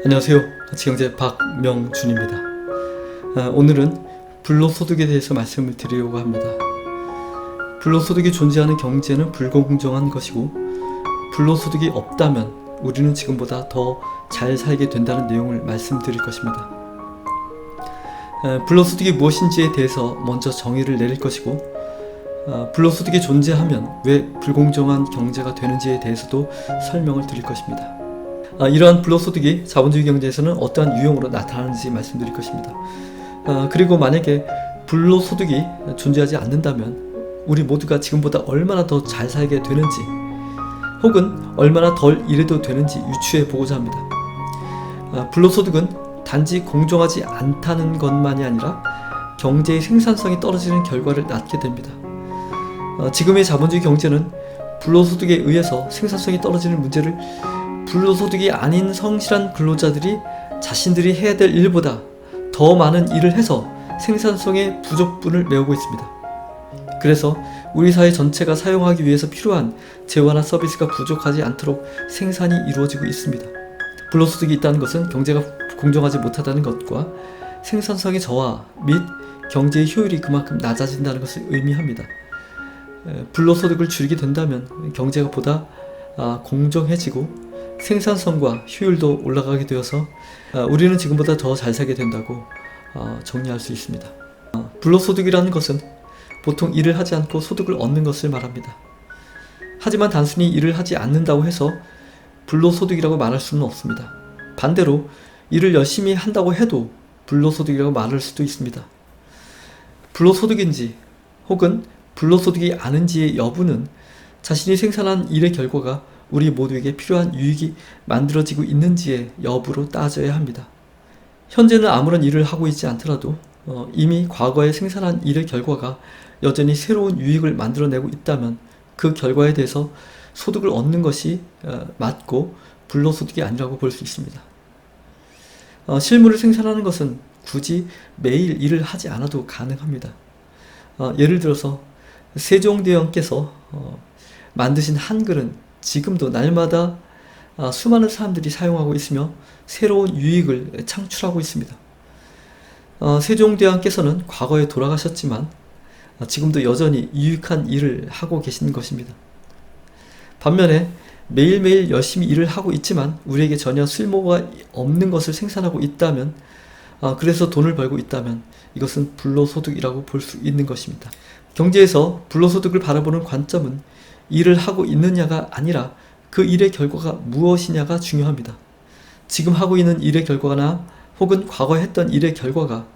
안녕하세요. 가치경제 박명준입니다. 오늘은 불로소득에 대해서 말씀을 드리려고 합니다. 불로소득이 존재하는 경제는 불공정한 것이고, 불로소득이 없다면 우리는 지금보다 더 잘 살게 된다는 내용을 말씀드릴 것입니다. 불로소득이 무엇인지에 대해서 먼저 정의를 내릴 것이고, 불로소득이 존재하면 왜 불공정한 경제가 되는지에 대해서도 설명을 드릴 것입니다. 이러한 불로소득이 자본주의 경제에서는 어떠한 유형으로 나타나는지 말씀드릴 것입니다. 그리고 만약에 불로소득이 존재하지 않는다면 우리 모두가 지금보다 얼마나 더 잘 살게 되는지, 혹은 얼마나 덜 일해도 되는지 유추해 보고자 합니다. 불로소득은 단지 공정하지 않다는 것만이 아니라 경제의 생산성이 떨어지는 결과를 낳게 됩니다. 지금의 자본주의 경제는 불로소득에 의해서 생산성이 떨어지는 문제를 불로소득이 아닌 성실한 근로자들이 자신들이 해야 될 일보다 더 많은 일을 해서 생산성의 부족분을 메우고 있습니다. 그래서 우리 사회 전체가 사용하기 위해서 필요한 재화나 서비스가 부족하지 않도록 생산이 이루어지고 있습니다. 불로소득이 있다는 것은 경제가 공정하지 못하다는 것과 생산성의 저하 및 경제의 효율이 그만큼 낮아진다는 것을 의미합니다. 불로소득을 줄이게 된다면 경제가 보다 공정해지고 생산성과 효율도 올라가게 되어서 우리는 지금보다 더 잘 살게 된다고 정리할 수 있습니다. 불로소득이라는 것은 보통 일을 하지 않고 소득을 얻는 것을 말합니다. 하지만 단순히 일을 하지 않는다고 해서 불로소득이라고 말할 수는 없습니다. 반대로 일을 열심히 한다고 해도 불로소득이라고 말할 수도 있습니다. 불로소득인지 혹은 불로소득이 아닌지의 여부는 자신이 생산한 일의 결과가 우리 모두에게 필요한 유익이 만들어지고 있는지의 여부로 따져야 합니다. 현재는 아무런 일을 하고 있지 않더라도 이미 과거에 생산한 일의 결과가 여전히 새로운 유익을 만들어내고 있다면 그 결과에 대해서 소득을 얻는 것이 맞고 불로소득이 아니라고 볼 수 있습니다. 실물을 생산하는 것은 굳이 매일 일을 하지 않아도 가능합니다. 예를 들어서 세종대왕께서 만드신 한글은 지금도 날마다 수많은 사람들이 사용하고 있으며 새로운 유익을 창출하고 있습니다. 세종대왕께서는 과거에 돌아가셨지만 지금도 여전히 유익한 일을 하고 계신 것입니다. 반면에 매일매일 열심히 일을 하고 있지만 우리에게 전혀 쓸모가 없는 것을 생산하고 있다면, 그래서 돈을 벌고 있다면 이것은 불로소득이라고 볼 수 있는 것입니다. 경제에서 불로소득을 바라보는 관점은 일을 하고 있느냐가 아니라 그 일의 결과가 무엇이냐가 중요합니다. 지금 하고 있는 일의 결과나 혹은 과거에 했던 일의 결과가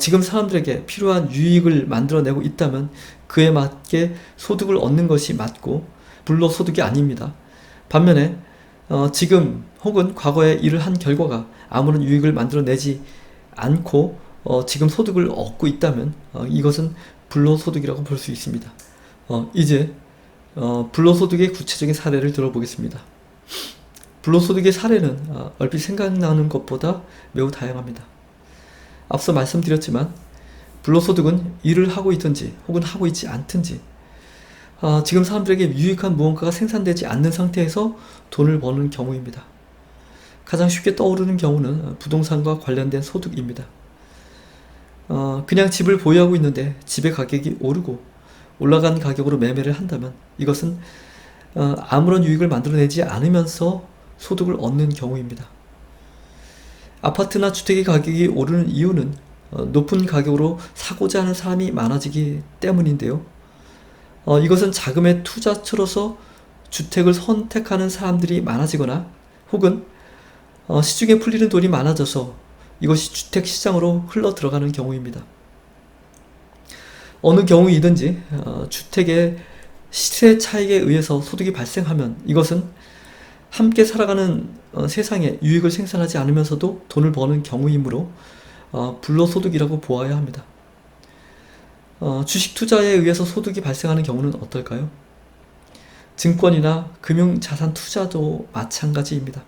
지금 사람들에게 필요한 유익을 만들어내고 있다면 그에 맞게 소득을 얻는 것이 맞고 불로소득이 아닙니다. 반면에 지금 혹은 과거에 일을 한 결과가 아무런 유익을 만들어내지 않고 지금 소득을 얻고 있다면 이것은 불로소득이라고 볼 수 있습니다. 이제 불로소득의 구체적인 사례를 들어보겠습니다. 불로소득의 사례는 얼핏 생각나는 것보다 매우 다양합니다. 앞서 말씀드렸지만 불로소득은 일을 하고 있든지 혹은 하고 있지 않든지 지금 사람들에게 유익한 무언가가 생산되지 않는 상태에서 돈을 버는 경우입니다. 가장 쉽게 떠오르는 경우는 부동산과 관련된 소득입니다. 그냥 집을 보유하고 있는데 집의 가격이 오르고 올라간 가격으로 매매를 한다면 이것은 아무런 유익을 만들어내지 않으면서 소득을 얻는 경우입니다. 아파트나 주택의 가격이 오르는 이유는 높은 가격으로 사고자 하는 사람이 많아지기 때문인데요. 이것은 자금의 투자처로서 주택을 선택하는 사람들이 많아지거나 혹은 시중에 풀리는 돈이 많아져서 이것이 주택 시장으로 흘러 들어가는 경우입니다. 어느 경우이든지 주택의 시세 차익에 의해서 소득이 발생하면 이것은 함께 살아가는 세상에 유익을 생산하지 않으면서도 돈을 버는 경우이므로 불로소득이라고 보아야 합니다. 주식 투자에 의해서 소득이 발생하는 경우는 어떨까요? 증권이나 금융자산 투자도 마찬가지입니다.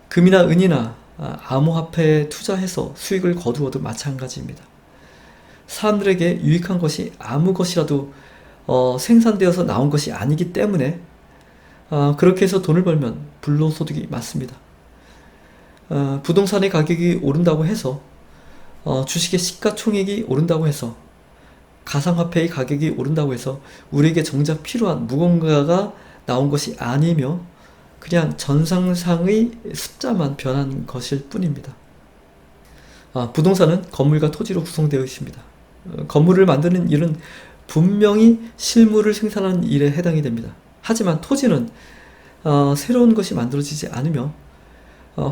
금이나 은이나 암호화폐에 투자해서 수익을 거두어도 마찬가지입니다. 사람들에게 유익한 것이 아무 것이라도 생산되어서 나온 것이 아니기 때문에 그렇게 해서 돈을 벌면 불로소득이 맞습니다. 부동산의 가격이 오른다고 해서 주식의 시가총액이 오른다고 해서 가상화폐의 가격이 오른다고 해서 우리에게 정작 필요한 무언가가 나온 것이 아니며 그냥 전상상의 숫자만 변한 것일 뿐입니다. 부동산은 건물과 토지로 구성되어 있습니다. 건물을 만드는 일은 분명히 실물을 생산하는 일에 해당이 됩니다. 하지만 토지는 새로운 것이 만들어지지 않으며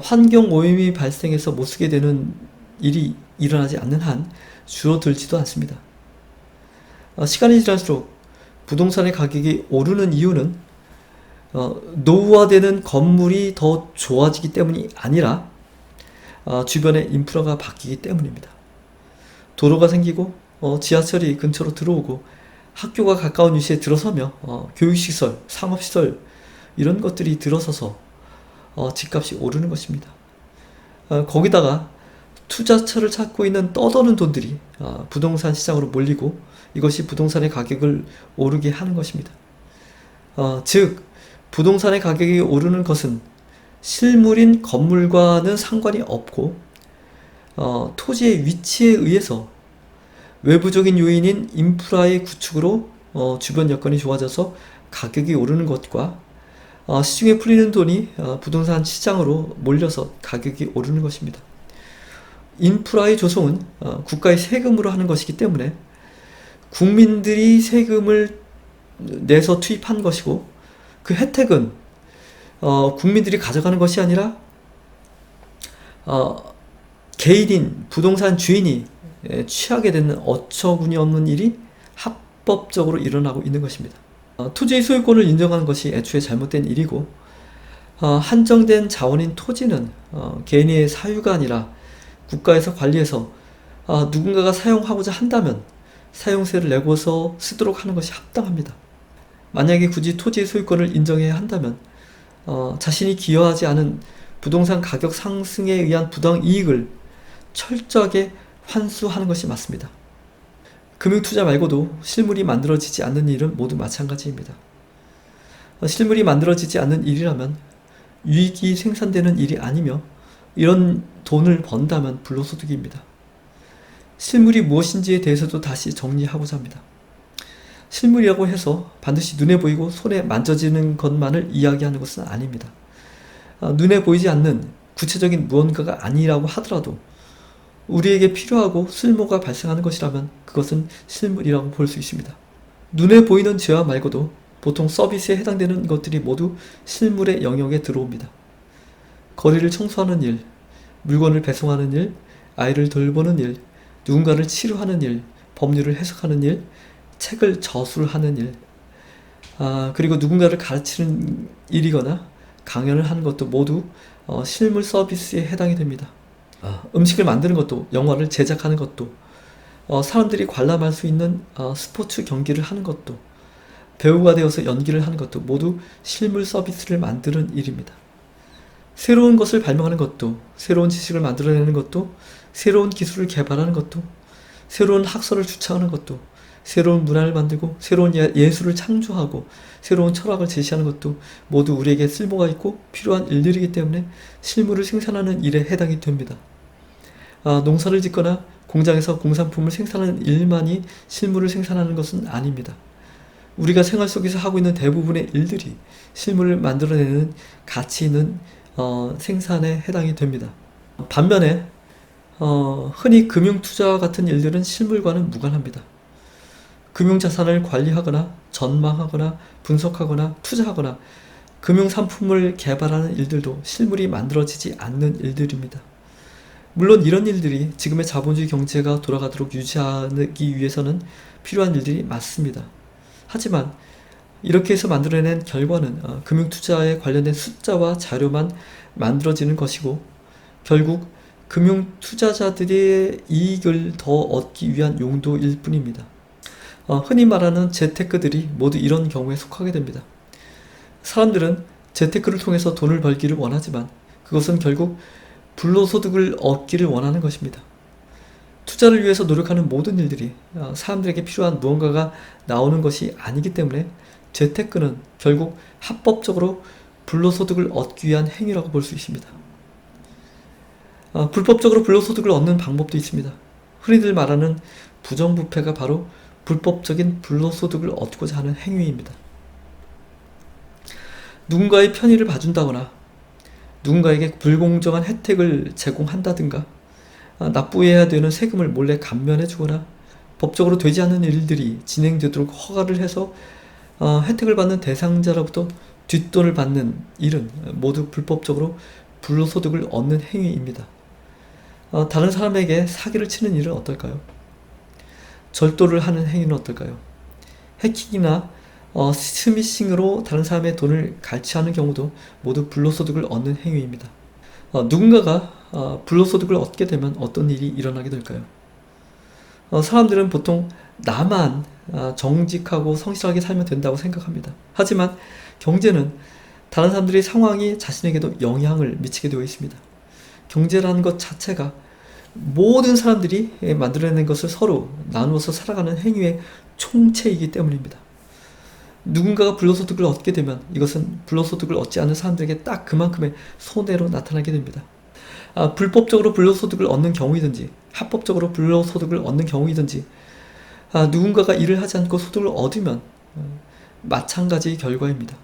환경 오염이 발생해서 못쓰게 되는 일이 일어나지 않는 한 줄어들지도 않습니다. 시간이 지날수록 부동산의 가격이 오르는 이유는 노후화되는 건물이 더 좋아지기 때문이 아니라 주변의 인프라가 바뀌기 때문입니다. 도로가 생기고 지하철이 근처로 들어오고 학교가 가까운 위치에 들어서며 교육시설, 상업시설 이런 것들이 들어서서 집값이 오르는 것입니다. 거기다가 투자처를 찾고 있는 떠도는 돈들이 부동산 시장으로 몰리고 이것이 부동산의 가격을 오르게 하는 것입니다. 즉 부동산의 가격이 오르는 것은 실물인 건물과는 상관이 없고 토지의 위치에 의해서 외부적인 요인인 인프라의 구축으로 주변 여건이 좋아져서 가격이 오르는 것과 시중에 풀리는 돈이 부동산 시장으로 몰려서 가격이 오르는 것입니다. 인프라의 조성은 국가의 세금으로 하는 것이기 때문에 국민들이 세금을 내서 투입한 것이고 그 혜택은 국민들이 가져가는 것이 아니라 개인인 부동산 주인이 취하게 되는 어처구니 없는 일이 합법적으로 일어나고 있는 것입니다. 토지의 소유권을 인정하는 것이 애초에 잘못된 일이고 한정된 자원인 토지는 개인의 사유가 아니라 국가에서 관리해서 누군가가 사용하고자 한다면 사용세를 내고서 쓰도록 하는 것이 합당합니다. 만약에 굳이 토지의 소유권을 인정해야 한다면 자신이 기여하지 않은 부동산 가격 상승에 의한 부당이익을 철저하게 환수하는 것이 맞습니다. 금융투자 말고도 실물이 만들어지지 않는 일은 모두 마찬가지입니다. 실물이 만들어지지 않는 일이라면 유익이 생산되는 일이 아니며 이런 돈을 번다면 불로소득입니다. 실물이 무엇인지에 대해서도 다시 정리하고자 합니다. 실물이라고 해서 반드시 눈에 보이고 손에 만져지는 것만을 이야기하는 것은 아닙니다. 눈에 보이지 않는 구체적인 무언가가 아니라고 하더라도 우리에게 필요하고 쓸모가 발생하는 것이라면 그것은 실물이라고 볼 수 있습니다. 눈에 보이는 재화 말고도 보통 서비스에 해당되는 것들이 모두 실물의 영역에 들어옵니다. 거리를 청소하는 일, 물건을 배송하는 일, 아이를 돌보는 일, 누군가를 치료하는 일, 법률을 해석하는 일, 책을 저술하는 일, 그리고 누군가를 가르치는 일이거나 강연을 하는 것도 모두 실물 서비스에 해당이 됩니다. 음식을 만드는 것도, 영화를 제작하는 것도, 사람들이 관람할 수 있는 스포츠 경기를 하는 것도, 배우가 되어서 연기를 하는 것도 모두 실물 서비스를 만드는 일입니다. 새로운 것을 발명하는 것도, 새로운 지식을 만들어내는 것도, 새로운 기술을 개발하는 것도, 새로운 학설을 주창하는 것도, 새로운 문화를 만들고 새로운 예술을 창조하고 새로운 철학을 제시하는 것도 모두 우리에게 쓸모가 있고 필요한 일들이기 때문에 실물을 생산하는 일에 해당이 됩니다. 농사를 짓거나 공장에서 공산품을 생산하는 일만이 실물을 생산하는 것은 아닙니다. 우리가 생활 속에서 하고 있는 대부분의 일들이 실물을 만들어내는 가치 있는 생산에 해당이 됩니다. 반면에 흔히 금융투자와 같은 일들은 실물과는 무관합니다. 금융자산을 관리하거나 전망하거나 분석하거나 투자하거나 금융상품을 개발하는 일들도 실물이 만들어지지 않는 일들입니다. 물론 이런 일들이 지금의 자본주의 경제가 돌아가도록 유지하기 위해서는 필요한 일들이 맞습니다. 하지만 이렇게 해서 만들어낸 결과는 금융투자에 관련된 숫자와 자료만 만들어지는 것이고 결국 금융투자자들의 이익을 더 얻기 위한 용도일 뿐입니다. 흔히 말하는 재테크들이 모두 이런 경우에 속하게 됩니다. 사람들은 재테크를 통해서 돈을 벌기를 원하지만 그것은 결국 불로소득을 얻기를 원하는 것입니다. 투자를 위해서 노력하는 모든 일들이 사람들에게 필요한 무언가가 나오는 것이 아니기 때문에 재테크는 결국 합법적으로 불로소득을 얻기 위한 행위라고 볼 수 있습니다. 불법적으로 불로소득을 얻는 방법도 있습니다. 흔히들 말하는 부정부패가 바로 불법적인 불로소득을 얻고자 하는 행위입니다. 누군가의 편의를 봐준다거나 누군가에게 불공정한 혜택을 제공한다든가 납부해야 되는 세금을 몰래 감면해주거나 법적으로 되지 않는 일들이 진행되도록 허가를 해서 혜택을 받는 대상자로부터 뒷돈을 받는 일은 모두 불법적으로 불로소득을 얻는 행위입니다. 다른 사람에게 사기를 치는 일은 어떨까요? 절도를 하는 행위는 어떨까요? 해킹이나 스미싱으로 다른 사람의 돈을 갈취하는 경우도 모두 불로소득을 얻는 행위입니다. 누군가가 불로소득을 얻게 되면 어떤 일이 일어나게 될까요? 사람들은 보통 나만 정직하고 성실하게 살면 된다고 생각합니다. 하지만 경제는 다른 사람들의 상황이 자신에게도 영향을 미치게 되어 있습니다. 경제라는 것 자체가 모든 사람들이 만들어낸 것을 서로 나누어서 살아가는 행위의 총체이기 때문입니다. 누군가가 불로소득을 얻게 되면 이것은 불로소득을 얻지 않은 사람들에게 딱 그만큼의 손해로 나타나게 됩니다. 불법적으로 불로소득을 얻는 경우이든지 합법적으로 불로소득을 얻는 경우이든지 누군가가 일을 하지 않고 소득을 얻으면 마찬가지 결과입니다.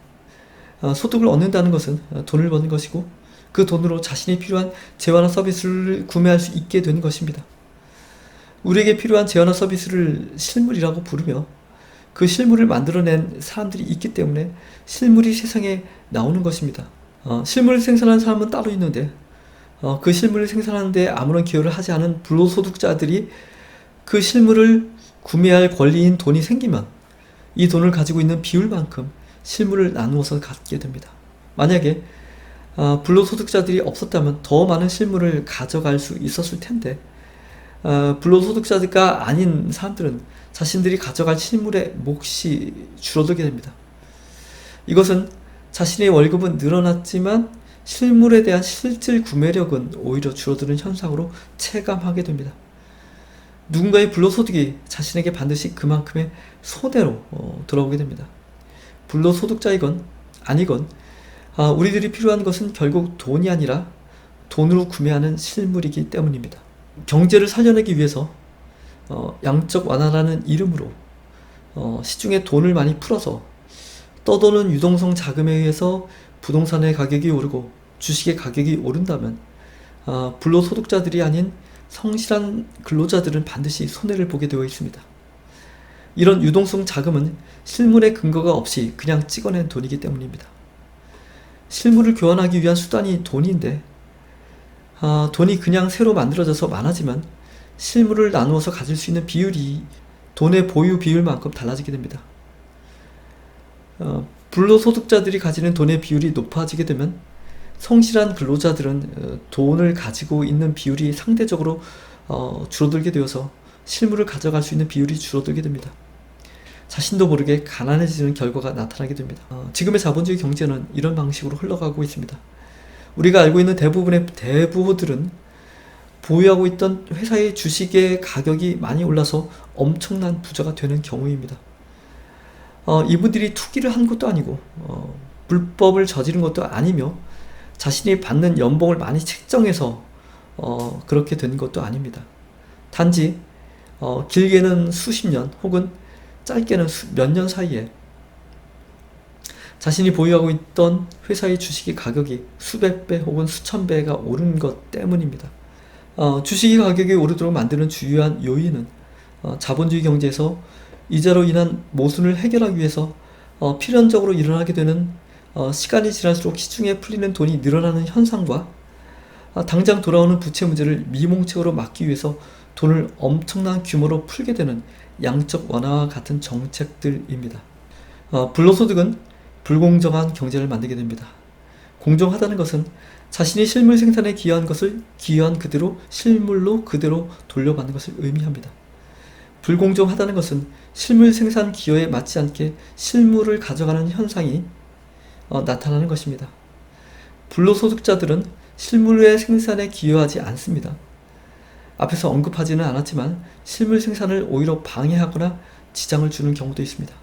소득을 얻는다는 것은 돈을 버는 것이고 그 돈으로 자신이 필요한 재화나 서비스를 구매할 수 있게 되는 것입니다. 우리에게 필요한 재화나 서비스를 실물이라고 부르며 그 실물을 만들어낸 사람들이 있기 때문에 실물이 세상에 나오는 것입니다. 실물을 생산하는 사람은 따로 있는데 그 실물을 생산하는데 아무런 기여를 하지 않은 불로소득자들이 그 실물을 구매할 권리인 돈이 생기면 이 돈을 가지고 있는 비율만큼 실물을 나누어서 갖게 됩니다. 만약에 불로소득자들이 없었다면 더 많은 실물을 가져갈 수 있었을 텐데 불로소득자가 아닌 사람들은 자신들이 가져갈 실물의 몫이 줄어들게 됩니다. 이것은 자신의 월급은 늘어났지만 실물에 대한 실질 구매력은 오히려 줄어드는 현상으로 체감하게 됩니다. 누군가의 불로소득이 자신에게 반드시 그만큼의 손해로 돌아오게 됩니다. 불로소득자이건 아니건 우리들이 필요한 것은 결국 돈이 아니라 돈으로 구매하는 실물이기 때문입니다. 경제를 살려내기 위해서 양적 완화라는 이름으로 시중에 돈을 많이 풀어서 떠도는 유동성 자금에 의해서 부동산의 가격이 오르고 주식의 가격이 오른다면 불로소득자들이 아닌 성실한 근로자들은 반드시 손해를 보게 되어 있습니다. 이런 유동성 자금은 실물의 근거가 없이 그냥 찍어낸 돈이기 때문입니다. 실물을 교환하기 위한 수단이 돈인데 돈이 그냥 새로 만들어져서 많아지면 실물을 나누어서 가질 수 있는 비율이 돈의 보유 비율만큼 달라지게 됩니다. 불로소득자들이 가지는 돈의 비율이 높아지게 되면 성실한 근로자들은 돈을 가지고 있는 비율이 상대적으로 줄어들게 되어서 실물을 가져갈 수 있는 비율이 줄어들게 됩니다. 자신도 모르게 가난해지는 결과가 나타나게 됩니다. 지금의 자본주의 경제는 이런 방식으로 흘러가고 있습니다. 우리가 알고 있는 대부분의 대부호들은 보유하고 있던 회사의 주식의 가격이 많이 올라서 엄청난 부자가 되는 경우입니다. 이분들이 투기를 한 것도 아니고 불법을 저지른 것도 아니며 자신이 받는 연봉을 많이 책정해서 그렇게 된 것도 아닙니다. 단지 길게는 수십 년 혹은 짧게는 몇 년 사이에 자신이 보유하고 있던 회사의 주식의 가격이 수백 배 혹은 수천 배가 오른 것 때문입니다. 주식의 가격이 오르도록 만드는 주요한 요인은 자본주의 경제에서 이자로 인한 모순을 해결하기 위해서 필연적으로 일어나게 되는 시간이 지날수록 시중에 풀리는 돈이 늘어나는 현상과 당장 돌아오는 부채 문제를 미봉책으로 막기 위해서 돈을 엄청난 규모로 풀게 되는 양적 완화와 같은 정책들입니다. 불로소득은 불공정한 경제를 만들게 됩니다. 공정하다는 것은 자신이 실물 생산에 기여한 것을 기여한 그대로 실물로 그대로 돌려받는 것을 의미합니다. 불공정하다는 것은 실물 생산 기여에 맞지 않게 실물을 가져가는 현상이 나타나는 것입니다. 불로소득자들은 실물의 생산에 기여하지 않습니다. 앞에서 언급하지는 않았지만 실물 생산을 오히려 방해하거나 지장을 주는 경우도 있습니다.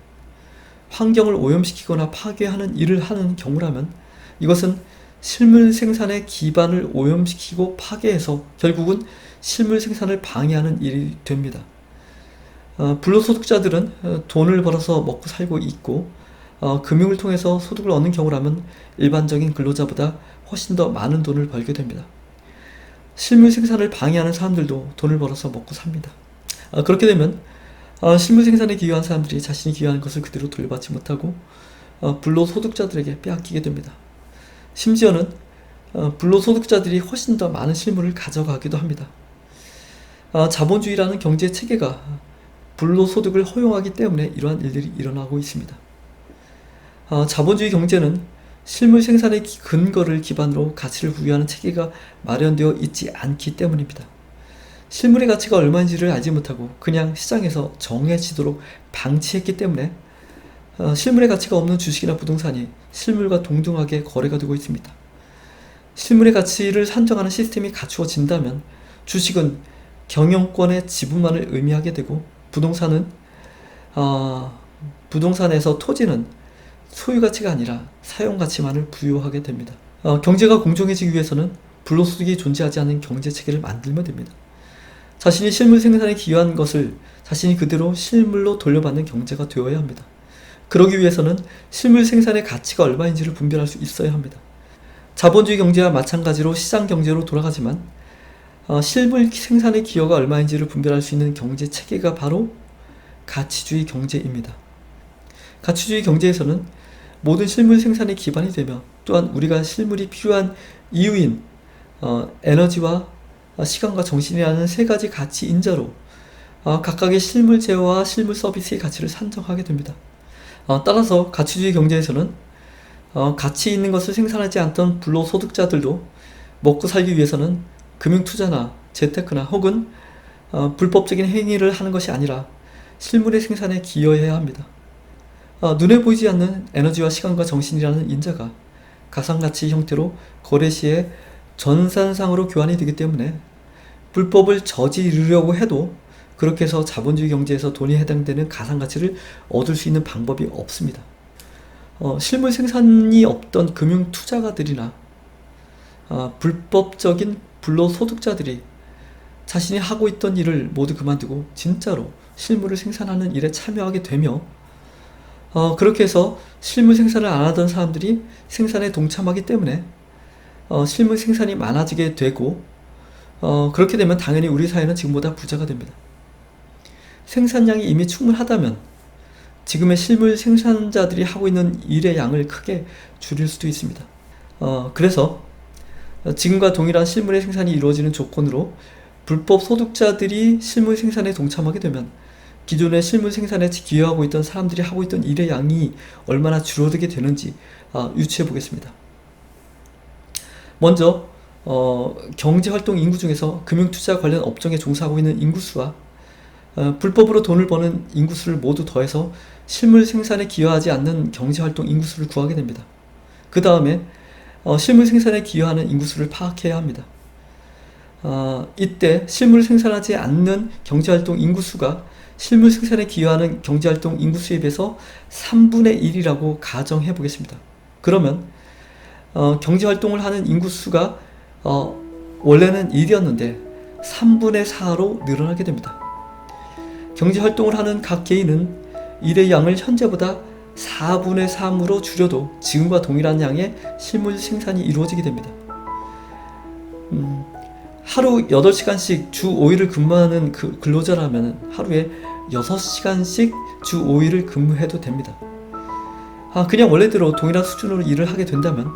환경을 오염시키거나 파괴하는 일을 하는 경우라면 이것은 실물 생산의 기반을 오염시키고 파괴해서 결국은 실물 생산을 방해하는 일이 됩니다. 불로소득자들은 돈을 벌어서 먹고 살고 있고 금융을 통해서 소득을 얻는 경우라면 일반적인 근로자보다 훨씬 더 많은 돈을 벌게 됩니다. 실물 생산을 방해하는 사람들도 돈을 벌어서 먹고 삽니다. 그렇게 되면 실물 생산에 기여한 사람들이 자신이 기여한 것을 그대로 돌려받지 못하고 불로소득자들에게 빼앗기게 됩니다. 심지어는 불로소득자들이 훨씬 더 많은 실물을 가져가기도 합니다. 자본주의라는 경제 체계가 불로소득을 허용하기 때문에 이러한 일들이 일어나고 있습니다. 자본주의 경제는 실물 생산의 근거를 기반으로 가치를 부여하는 체계가 마련되어 있지 않기 때문입니다. 실물의 가치가 얼마인지를 알지 못하고 그냥 시장에서 정해지도록 방치했기 때문에 실물의 가치가 없는 주식이나 부동산이 실물과 동등하게 거래가 되고 있습니다. 실물의 가치를 산정하는 시스템이 갖추어진다면 주식은 경영권의 지분만을 의미하게 되고 부동산에서 토지는 소유가치가 아니라 사용가치만을 부여하게 됩니다. 경제가 공정해지기 위해서는 불로소득이 존재하지 않는 경제체계를 만들면 됩니다. 자신이 실물 생산에 기여한 것을 자신이 그대로 실물로 돌려받는 경제가 되어야 합니다. 그러기 위해서는 실물 생산의 가치가 얼마인지를 분별할 수 있어야 합니다. 자본주의 경제와 마찬가지로 시장 경제로 돌아가지만 실물 생산의 기여가 얼마인지를 분별할 수 있는 경제 체계가 바로 가치주의 경제입니다. 가치주의 경제에서는 모든 실물 생산의 기반이 되며 또한 우리가 실물이 필요한 이유인 에너지와 시간과 정신이라는 세 가지 가치 인자로 각각의 실물 재화와 실물 서비스의 가치를 산정하게 됩니다. 따라서 가치주의 경제에서는 가치 있는 것을 생산하지 않던 불로소득자들도 먹고 살기 위해서는 금융투자나 재테크나 혹은 불법적인 행위를 하는 것이 아니라 실물의 생산에 기여해야 합니다. 눈에 보이지 않는 에너지와 시간과 정신이라는 인자가 가상가치 형태로 거래 시에 전산상으로 교환이 되기 때문에 불법을 저지르려고 해도 그렇게 해서 자본주의 경제에서 돈이 해당되는 가상가치를 얻을 수 있는 방법이 없습니다. 실물 생산이 없던 금융투자가들이나 불법적인 불로소득자들이 자신이 하고 있던 일을 모두 그만두고 진짜로 실물을 생산하는 일에 참여하게 되며 그렇게 해서 실물 생산을 안 하던 사람들이 생산에 동참하기 때문에 실물 생산이 많아지게 되고 그렇게 되면 당연히 우리 사회는 지금보다 부자가 됩니다. 생산량이 이미 충분하다면 지금의 실물 생산자들이 하고 있는 일의 양을 크게 줄일 수도 있습니다. 그래서 지금과 동일한 실물의 생산이 이루어지는 조건으로 불법 소득자들이 실물 생산에 동참하게 되면 기존의 실물 생산에 기여하고 있던 사람들이 하고 있던 일의 양이 얼마나 줄어들게 되는지 유추해 보겠습니다. 먼저 경제활동 인구 중에서 금융투자 관련 업종에 종사하고 있는 인구수와 불법으로 돈을 버는 인구수를 모두 더해서 실물 생산에 기여하지 않는 경제활동 인구수를 구하게 됩니다. 그 다음에 실물 생산에 기여하는 인구수를 파악해야 합니다. 이때 실물 생산하지 않는 경제활동 인구수가 실물 생산에 기여하는 경제활동 인구수에 비해서 3분의 1이라고 가정해 보겠습니다. 그러면 경제활동을 하는 인구수가 원래는 1이었는데 3분의 4로 늘어나게 됩니다. 경제활동을 하는 각 개인은 일의 양을 현재보다 4분의 3으로 줄여도 지금과 동일한 양의 실물 생산이 이루어지게 됩니다. 하루 8시간씩 주 5일을 근무하는 그 근로자라면 하루에 6시간씩 주 5일을 근무해도 됩니다. 그냥 원래대로 동일한 수준으로 일을 하게 된다면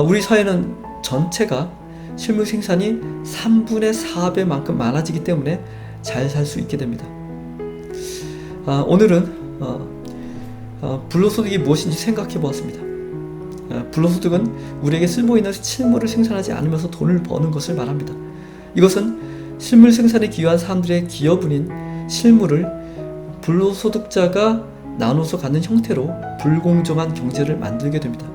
우리 사회는 전체가 실물 생산이 3분의 4배만큼 많아지기 때문에 잘 살 수 있게 됩니다. 오늘은 불로소득이 무엇인지 생각해 보았습니다. 불로소득은 우리에게 쓸모있는 실물을 생산하지 않으면서 돈을 버는 것을 말합니다. 이것은 실물 생산에 기여한 사람들의 기여분인 실물을 불로소득자가 나눠서 갖는 형태로 불공정한 경제를 만들게 됩니다.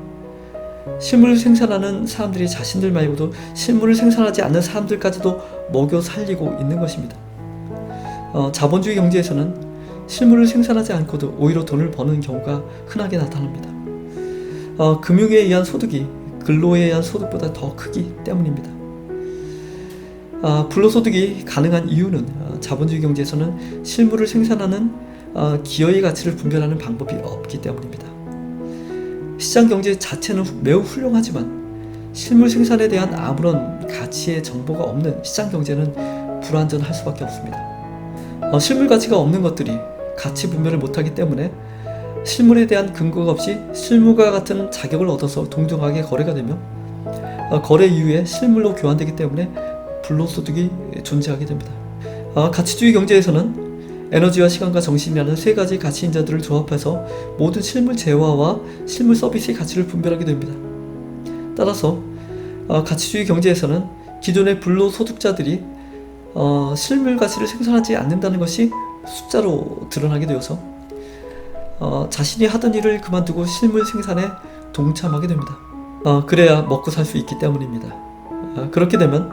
실물을 생산하는 사람들이 자신들 말고도 실물을 생산하지 않는 사람들까지도 먹여 살리고 있는 것입니다. 자본주의 경제에서는 실물을 생산하지 않고도 오히려 돈을 버는 경우가 흔하게 나타납니다. 금융에 의한 소득이 근로에 의한 소득보다 더 크기 때문입니다. 불로소득이 가능한 이유는 자본주의 경제에서는 실물을 생산하는 기여의 가치를 분별하는 방법이 없기 때문입니다. 시장 경제 자체는 매우 훌륭하지만 실물 생산에 대한 아무런 가치의 정보가 없는 시장 경제는 불완전할 수밖에 없습니다. 실물 가치가 없는 것들이 가치 분별을 못하기 때문에 실물에 대한 근거가 없이 실물과 같은 자격을 얻어서 동등하게 거래가 되며 거래 이후에 실물로 교환되기 때문에 불로소득이 존재하게 됩니다. 가치주의 경제에서는 에너지와 시간과 정신이라는 세 가지 가치 인자들을 조합해서 모든 실물 재화와 실물 서비스의 가치를 분별하게 됩니다. 따라서 가치주의 경제에서는 기존의 불로소득자들이 실물 가치를 생산하지 않는다는 것이 숫자로 드러나게 되어서 자신이 하던 일을 그만두고 실물 생산에 동참하게 됩니다. 그래야 먹고 살 수 있기 때문입니다. 그렇게 되면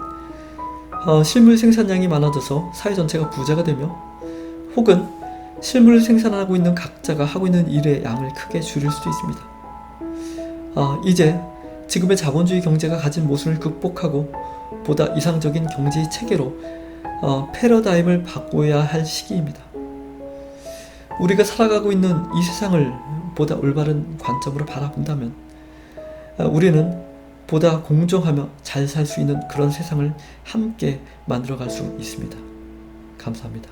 실물 생산량이 많아져서 사회 전체가 부자가 되며 혹은 실물을 생산하고 있는 각자가 하고 있는 일의 양을 크게 줄일 수도 있습니다. 이제 지금의 자본주의 경제가 가진 모순을 극복하고 보다 이상적인 경제 체계로 패러다임을 바꿔야 할 시기입니다. 우리가 살아가고 있는 이 세상을 보다 올바른 관점으로 바라본다면 우리는 보다 공정하며 잘 살 수 있는 그런 세상을 함께 만들어갈 수 있습니다. 감사합니다.